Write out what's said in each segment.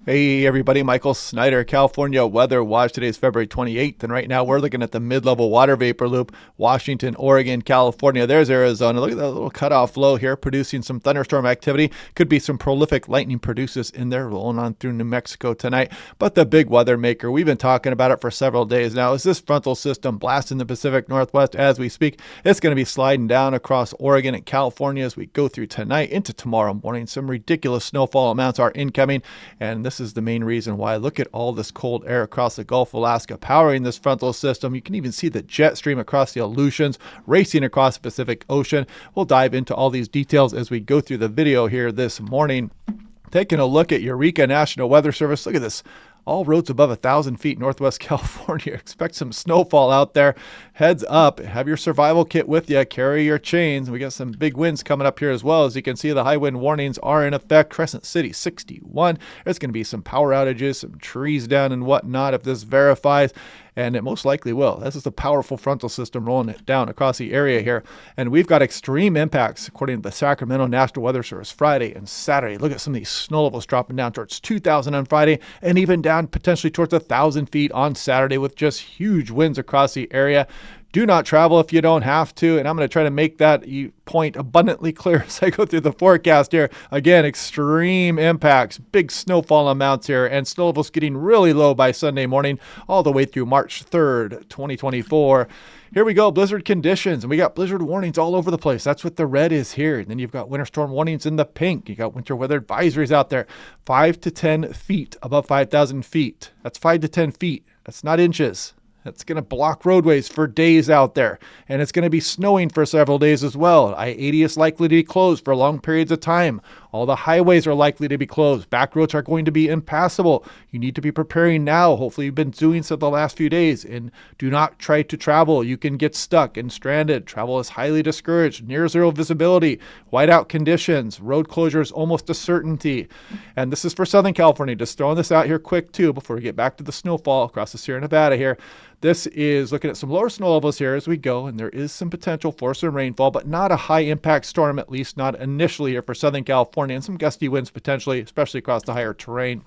Hey everybody, Michael Snyder, California Weather Watch. Today is February 28th, and right now we're looking at the mid-level water vapor loop, Washington, Oregon, California. There's Arizona. Look at that little cutoff low here, producing some thunderstorm activity. Could be some prolific lightning producers in there rolling on through New Mexico tonight. But the big weather maker, we've been talking about it for several days now, is this frontal system blasting the Pacific Northwest as we speak. It's going to be sliding down across Oregon and California as we go through tonight into tomorrow morning. Some ridiculous snowfall amounts are incoming, and this is the main reason why. Look at all this cold air across the Gulf of Alaska powering this frontal system. You can even see the jet stream across the Aleutians racing across the Pacific Ocean. We'll dive into all these details as we go through the video here this morning. Taking a look at Eureka National Weather Service. Look at this. All roads above 1,000 feet northwest California. Expect some snowfall out there. Heads up. Have your survival kit with you. Carry your chains. We got some big winds coming up here as well. As you can see, the high wind warnings are in effect. Crescent City 61. There's going to be some power outages, some trees down and whatnot if this verifies. And it most likely will. This is a powerful frontal system rolling it down across the area here. And we've got extreme impacts, according to the Sacramento National Weather Service, Friday and Saturday. Look at some of these snow levels dropping down towards 2,000 on Friday and even down potentially towards 1,000 feet on Saturday with just huge winds across the area. Do not travel if you don't have to. And I'm going to try to make that point abundantly clear as I go through the forecast here. Again, extreme impacts, big snowfall amounts here, and snow levels getting really low by Sunday morning all the way through March 3rd, 2024. Here we go, blizzard conditions, and we got blizzard warnings all over the place. That's what the red is here. And then you've got winter storm warnings in the pink. You got winter weather advisories out there, 5 to 10 feet above 5,000 feet. That's 5 to 10 feet. That's not inches. That's going to block roadways for days out there. And it's going to be snowing for several days as well. I-80 is likely to be closed for long periods of time. All the highways are likely to be closed. Back roads are going to be impassable. You need to be preparing now. Hopefully you've been doing so the last few days. And do not try to travel. You can get stuck and stranded. Travel is highly discouraged. Near zero visibility. Whiteout conditions. Road closures almost a certainty. And this is for Southern California. Just throwing this out here quick too before we get back to the snowfall across the Sierra Nevada here. This is looking at some lower snow levels here as we go, and there is some potential for some rainfall, but not a high impact storm, at least not initially here for Southern California, and some gusty winds potentially, especially across the higher terrain.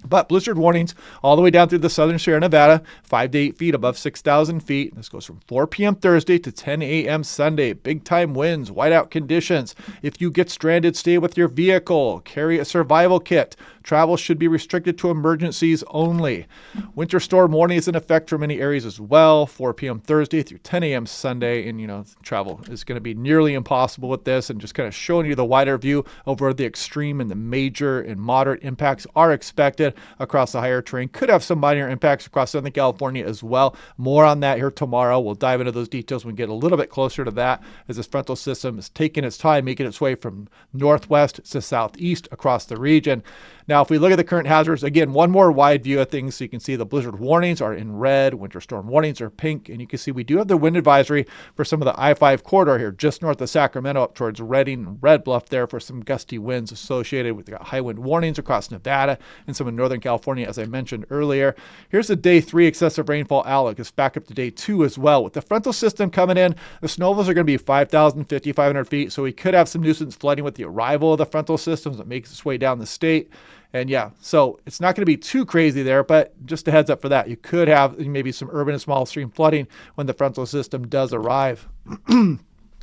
But blizzard warnings all the way down through the southern Sierra Nevada, 5 to 8 feet above 6,000 feet. This goes from 4 p.m. Thursday to 10 a.m. Sunday. Big time winds, whiteout conditions. If you get stranded, stay with your vehicle. Carry a survival kit. Travel should be restricted to emergencies only. Winter storm warning is in effect for many areas as well, 4 p.m. Thursday through 10 a.m. Sunday. And, travel is going to be nearly impossible with this, and just kind of showing you the wider view over the extreme and the major and moderate impacts are expected across the higher terrain. Could have some minor impacts across Southern California as well. More on that here tomorrow. We'll dive into those details when we get a little bit closer to that as this frontal system is taking its time, making its way from northwest to southeast across the region. Now, if we look at the current hazards, again, one more wide view of things, so you can see the blizzard warnings are in red, winter storm warnings are pink, and you can see we do have the wind advisory for some of the I-5 corridor here, just north of Sacramento up towards Redding and Red Bluff there for some gusty winds associated with the high wind warnings across Nevada and some in Northern California, as I mentioned earlier. Here's the day 3 excessive rainfall outlook. It's back up to day 2 as well. With the frontal system coming in, the snow levels are going to be 5,000, 5,500 feet, so we could have some nuisance flooding with the arrival of the frontal systems that makes its way down the state. And yeah, so it's not going to be too crazy there, but just a heads up for that. You could have maybe some urban and small stream flooding when the frontal system does arrive.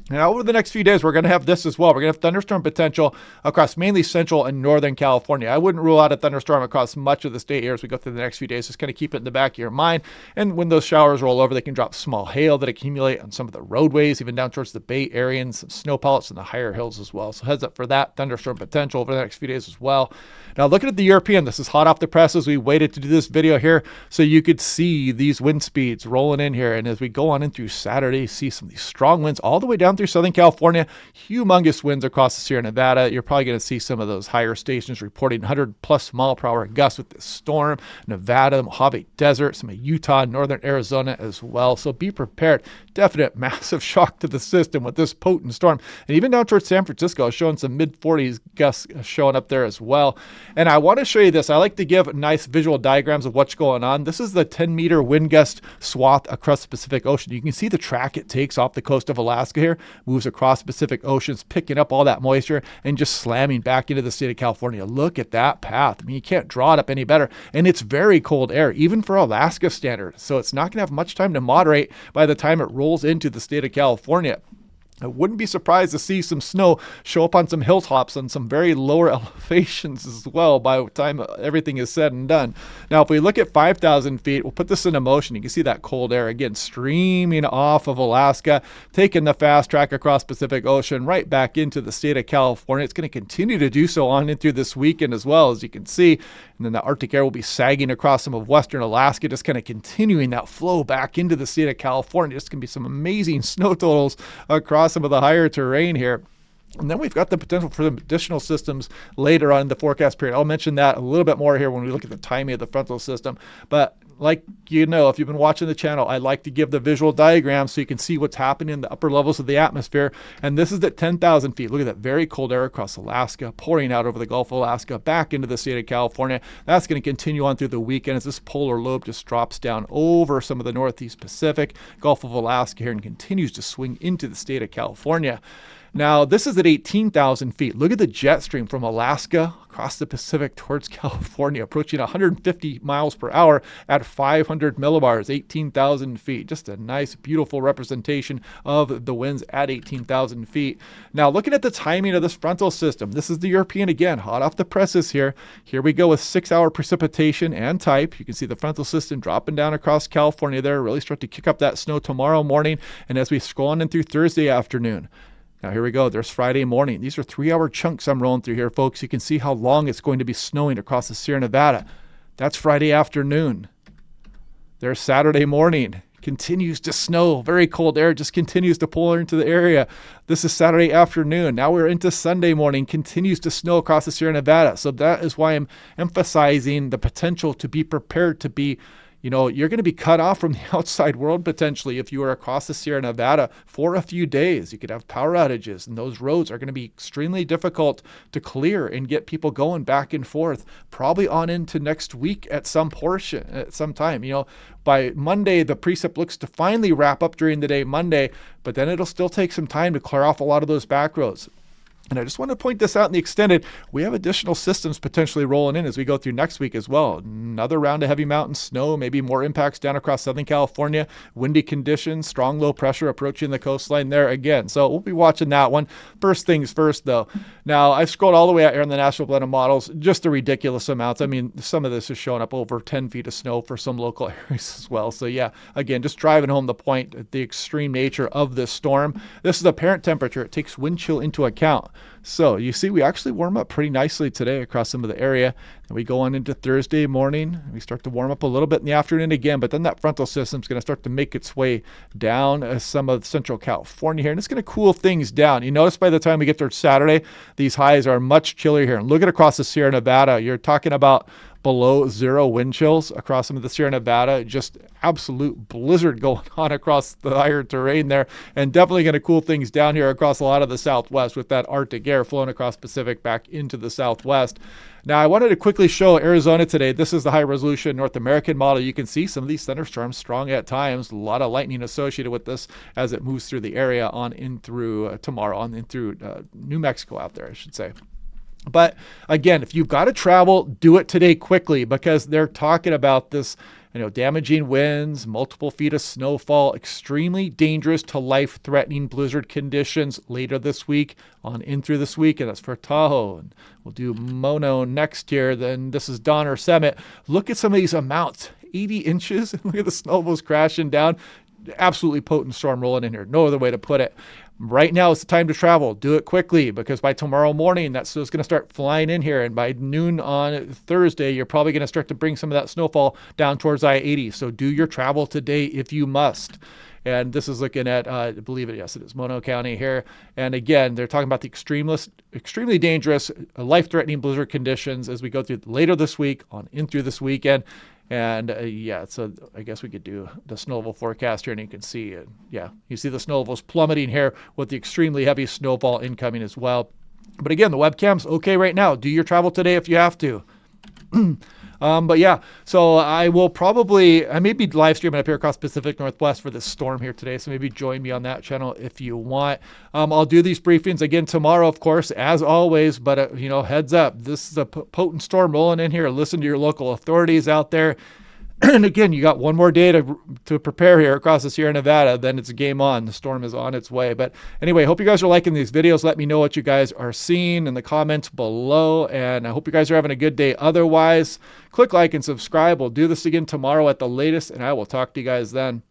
Now, over the next few days, we're going to have this as well. We're going to have thunderstorm potential across mainly central and northern California. I wouldn't rule out a thunderstorm across much of the state here as we go through the next few days. Just kind of keep it in the back of your mind. And when those showers roll over, they can drop small hail that accumulate on some of the roadways, even down towards the Bay Area, and some snow pellets in the higher hills as well. So heads up for that thunderstorm potential over the next few days as well. Now, looking at the European, this is hot off the presses. We waited to do this video here so you could see these wind speeds rolling in here. And as we go on in through Saturday, see some of these strong winds all the way down through Southern California, humongous winds across the Sierra Nevada. You're probably going to see some of those higher stations reporting 100 plus mile per hour gusts with this storm. Nevada, the Mojave Desert, some of Utah, northern Arizona as well. So be prepared. Definite massive shock to the system with this potent storm. And even down towards San Francisco, showing some mid 40s gusts showing up there as well. And I want to show you this. I like to give nice visual diagrams of what's going on. This is the 10-meter wind gust swath across the Pacific Ocean. You can see the track it takes off the coast of Alaska here. moves across the Pacific Oceans, picking up all that moisture and just slamming back into the state of California. Look at that path. I mean, you can't draw it up any better. And it's very cold air, even for Alaska standards. So it's not going to have much time to moderate by the time it rolls into the state of California. I wouldn't be surprised to see some snow show up on some hilltops on some very lower elevations as well by the time everything is said and done. Now, if we look at 5,000 feet, we'll put this into motion. You can see that cold air again streaming off of Alaska, taking the fast track across Pacific Ocean right back into the state of California. It's going to continue to do so on into this weekend as well, as you can see. And then the Arctic air will be sagging across some of western Alaska, just kind of continuing that flow back into the state of California. It's going to be some amazing snow totals across some of the higher terrain here. And then we've got the potential for additional systems later on in the forecast period. I'll mention that a little bit more here when we look at the timing of the frontal system. But like you know, if you've been watching the channel, I like to give the visual diagram so you can see what's happening in the upper levels of the atmosphere. And this is at 10,000 feet. Look at that very cold air across Alaska, pouring out over the Gulf of Alaska, back into the state of California. That's going to continue on through the weekend as this polar lobe just drops down over some of the Northeast Pacific, Gulf of Alaska here, and continues to swing into the state of California. Now, this is at 18,000 feet. Look at the jet stream from Alaska across the Pacific towards California, approaching 150 miles per hour at 500 millibars, 18,000 feet. Just a nice, beautiful representation of the winds at 18,000 feet. Now, looking at the timing of this frontal system, this is the European again, hot off the presses here. Here we go with 6-hour precipitation and type. You can see the frontal system dropping down across California there, really start to kick up that snow tomorrow morning. And as we scroll on in through Thursday afternoon, now here we go. There's Friday morning. These are 3-hour chunks I'm rolling through here, folks. You can see how long it's going to be snowing across the Sierra Nevada. That's Friday afternoon. There's Saturday morning. Continues to snow. Very cold air just continues to pull into the area. This is Saturday afternoon. Now we're into Sunday morning. Continues to snow across the Sierra Nevada. So that is why I'm emphasizing the potential to be prepared to be, you know, you're going to be cut off from the outside world potentially if you are across the Sierra Nevada for a few days. You could have power outages, and those roads are going to be extremely difficult to clear and get people going back and forth, probably on into next week at some portion, at some time. You know, by Monday, the precip looks to finally wrap up during the day Monday, but then it'll still take some time to clear off a lot of those back roads. And I just want to point this out in the extended. We have additional systems potentially rolling in as we go through next week as well. Another round of heavy mountain snow, maybe more impacts down across Southern California, windy conditions, strong low pressure approaching the coastline there again. So we'll be watching that one. First things first, though. Now, I've scrolled all the way out here in the National Blended Models, just a ridiculous amounts. I mean, some of this is showing up over 10 feet of snow for some local areas as well. So yeah, again, just driving home the point, the extreme nature of this storm. This is the apparent temperature. It takes wind chill into account. So you see, we actually warm up pretty nicely today across some of the area. And we go on into Thursday morning. We start to warm up a little bit in the afternoon again, but then that frontal system is going to start to make its way down some of Central California here, and it's going to cool things down. You notice by the time we get to Saturday, these highs are much chillier here. And look at across the Sierra Nevada. You're talking about below zero wind chills across some of the Sierra Nevada. Just absolute blizzard going on across the higher terrain there, and definitely going to cool things down here across a lot of the Southwest with that Arctic air flowing across Pacific back into the Southwest. Now, I wanted to quickly show Arizona today. This is the high-resolution North American model. You can see some of these thunderstorms strong at times. A lot of lightning associated with this as it moves through the area on in through tomorrow, on in through New Mexico out there, I should say. But again, if you've got to travel, do it today quickly, because they're talking about this, you know, damaging winds, multiple feet of snowfall, extremely dangerous to life-threatening blizzard conditions later this week, on in through this week, and that's for Tahoe. And we'll do Mono next year. Then this is Donner Summit. Look at some of these amounts, 80 inches. Look at the snowballs crashing down. Absolutely potent storm rolling in here. No other way to put it. Right now is the time to travel. Do it quickly, because by tomorrow morning, that snow's going to start flying in here. And by noon on Thursday, you're probably going to start to bring some of that snowfall down towards I-80. So do your travel today if you must. And this is looking at, I believe it, yes, it is Mono County here. And again, they're talking about the extremely dangerous, life-threatening blizzard conditions as we go through later this week, on in through this weekend. And yeah, so I guess we could do the snow level forecast here, and you can see it. Yeah, you see the snow levels plummeting here with the extremely heavy snowfall incoming as well. But again, the webcam's okay right now. Do your travel today if you have to. But yeah, so I may be live streaming up here across Pacific Northwest for this storm here today. So maybe join me on that channel if you want. I'll do these briefings again tomorrow, of course, as always. But, heads up, this is a potent storm rolling in here. Listen to your local authorities out there. And again, you got one more day to prepare here across the Sierra Nevada. Then it's game on. The storm is on its way. But anyway, hope you guys are liking these videos. Let me know what you guys are seeing in the comments below. And I hope you guys are having a good day. Otherwise, click like and subscribe. We'll do this again tomorrow at the latest, and I will talk to you guys then.